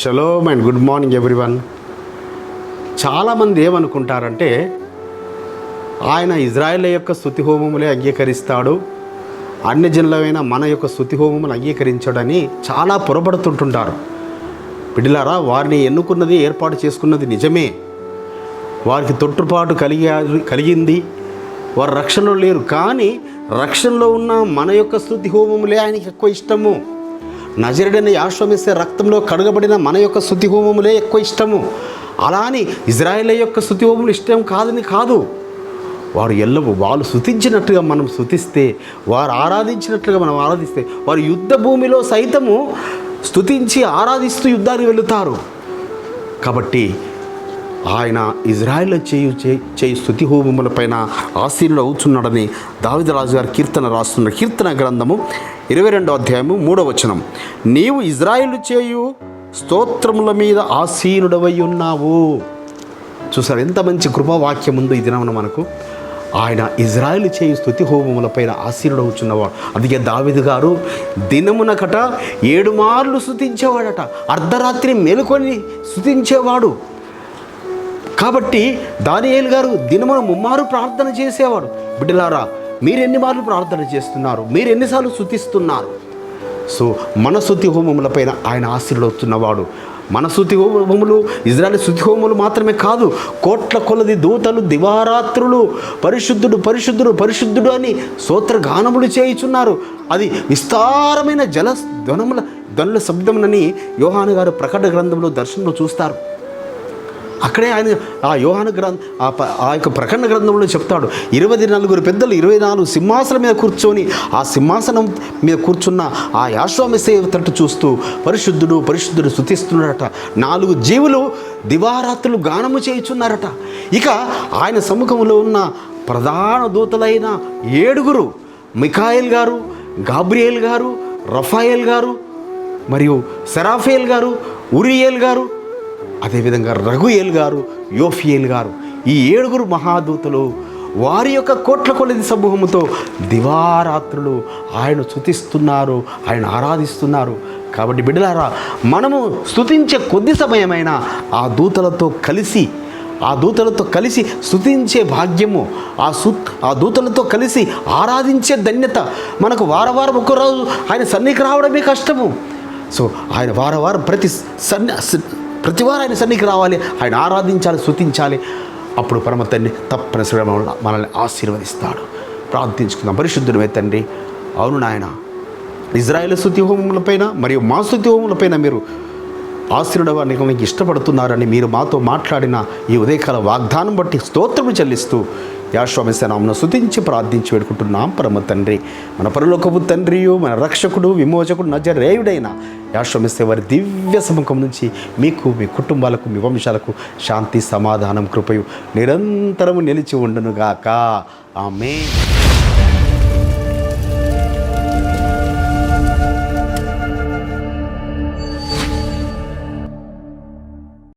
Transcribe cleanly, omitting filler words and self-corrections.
Shalom and good morning everyone. చాలామంది ఏమనుకుంటారంటే ఆయన ఇజ్రాయేల్ యొక్క స్తుతి హోమములే అంగీకరిస్తాడు, అన్ని జనులైన మన యొక్క స్తుతి హోమములు అంగీకరించడని చాలా పొరపడుతుంటుంటారు. బిడ్డలారా, వారిని ఎన్నుకున్నది, ఏర్పాటు చేసుకున్నది నిజమే. వారికి తొట్టుపాటు కలిగింది, వారు రక్షణలో లేరు. కానీ రక్షణలో ఉన్న మన యొక్క స్తుతి హోమములే ఆయనకి ఎక్కువ ఇష్టము. నజరుడైన యేషుక్రీస్తు రక్తంలో కడగబడిన మన యొక్క స్తుతి హోమములే ఎక్కువ ఇష్టము. అలా అని ఇజ్రాయేల్ యొక్క స్తుతి హోమములు ఇష్టం కాదని కాదు. వాళ్ళు స్తుతించినట్టుగా మనం స్తుతిస్తే, వారు ఆరాధించినట్లుగా మనం ఆరాధిస్తే, వారు యుద్ధ భూమిలో సైతము స్తుతించి ఆరాధిస్తూ యుద్ధానికి వెళుతారు. కాబట్టి ఆయన ఇజ్రాయేల్ చేయు స్తుతి హోమములపైన ఆశీనుడు అవుతున్నాడని దావీదు రాజు గారు కీర్తన రాస్తున్న కీర్తన గ్రంథము 22వ అధ్యాయము 3వ వచనం. నీవు ఇజ్రాయేలు చేయు స్తోత్రముల మీద ఆసీనుడవై ఉన్నావు. చూసారు ఎంత మంచి కృపావాక్యం ఉందో ఈ దినమున మనకు. ఆయన ఇజ్రాయేలు చేయు స్తుతి హోమములపైన ఆసీనుడవుచున్నవాడు. అందుకే దావీదు గారు దినమునకట 7 మార్లు స్తుతించేవాడట. అర్ధరాత్రి మేలుకొని స్తుతించేవాడు. కాబట్టి దానియేలు గారు దినమున 3 మార్లు ప్రార్థన చేసేవాడు. బిడ్డలారా, మీరు ఎన్ని మార్లు ప్రార్థన చేస్తున్నారు? మీరు ఎన్నిసార్లు స్తుతిస్తున్నారు? సో మన స్తుతి హోమములపైన ఆయన ఆశీర్వదిస్తున్నవాడు. మన స్తుతి హోమములు ఇజ్రాయేల్ స్తుతి హోమములు మాత్రమే కాదు, కోట్ల కొలది దూతలు దివారాత్రులు పరిశుద్ధుడు పరిశుద్ధుడు పరిశుద్ధుడు అని స్తోత్రగానములు చేయుచున్నారు. అది విస్తారమైన ధ్వనుల శబ్దమునని యోహాను గారు ప్రకటన గ్రంథంలో దర్శనంలో చూస్తారు. అక్కడే ఆయన ఆ యోహాను ఆ యొక్క ప్రకటన గ్రంథంలో చెప్తాడు, 24 పెద్దలు 24 సింహాసనం మీద కూర్చొని ఆ సింహాసనం మీద కూర్చున్న ఆ యేషుక్రీస్తు తట్టు చూస్తూ పరిశుద్ధుడు పరిశుద్ధుడు స్తుతిస్తున్నారట. 4 జీవులు దివారాత్రులు గానము చేయుచున్నారట. ఇక ఆయన సముఖంలో ఉన్న ప్రధాన దూతలైన 7 మిఖాయేల్ గారు, గాబ్రియేల్ గారు, రఫాయేల్ గారు, మరియు సెరాఫేల్ గారు, ఉరియేల్ గారు, అదేవిధంగా రఘుయేల్ గారు, యోఫియేల్ గారు, ఈ 7 మహాదూతలు వారి యొక్క కోట్ల కొలది సమూహముతో దివారాత్రులు ఆయన స్తుతిస్తున్నారు, ఆయన ఆరాధిస్తున్నారు. కాబట్టి బిడ్డలారా, మనము స్తుతించే కొద్ది సమయమైనా ఆ దూతలతో కలిసి స్తుతించే భాగ్యము, ఆ దూతలతో కలిసి ఆరాధించే ధన్యత మనకు వారం ఒక్కరోజు ఆయన సన్నిధికి రావడమే కష్టము. సో ఆయన వారం ప్రతివారం ఆయన సన్నిధికి రావాలి, ఆయన ఆరాధించాలి, స్తుతించాలి. అప్పుడు పరమ తండ్రి తప్పనిసరిగా మనల్ని ఆశీర్వదిస్తాడు. ప్రార్థించుకుందాం. పరిశుద్ధుడైన తండ్రి, అవును నాయన, ఇజ్రాయేల్ స్తుతి హోమములపైన మరియు మా స్తుతి హోమములపైన మీరు ఆశీర్వాదానికి మీకు ఇష్టపడుతున్నారని మీరు మాతో మాట్లాడిన ఈ ఉదయకాల వాగ్దానం బట్టి స్తోత్రము చెల్లిస్తూ యేషుక్రీస్తు నామమున స్తుతించి ప్రార్థించి వేడుకుంటున్నాం. పరమ తండ్రి, మన పరలోకపు తండ్రియు, మన రక్షకుడు, విమోచకుడు, నజరేయుడైన యేషుక్రీస్తు వారి దివ్య సముఖం నుంచి మీకు, మీ కుటుంబాలకు, మీ వంశాలకు శాంతి, సమాధానం, కృపయు నిరంతరము నిలిచి ఉండునుగాక. ఆమేన్.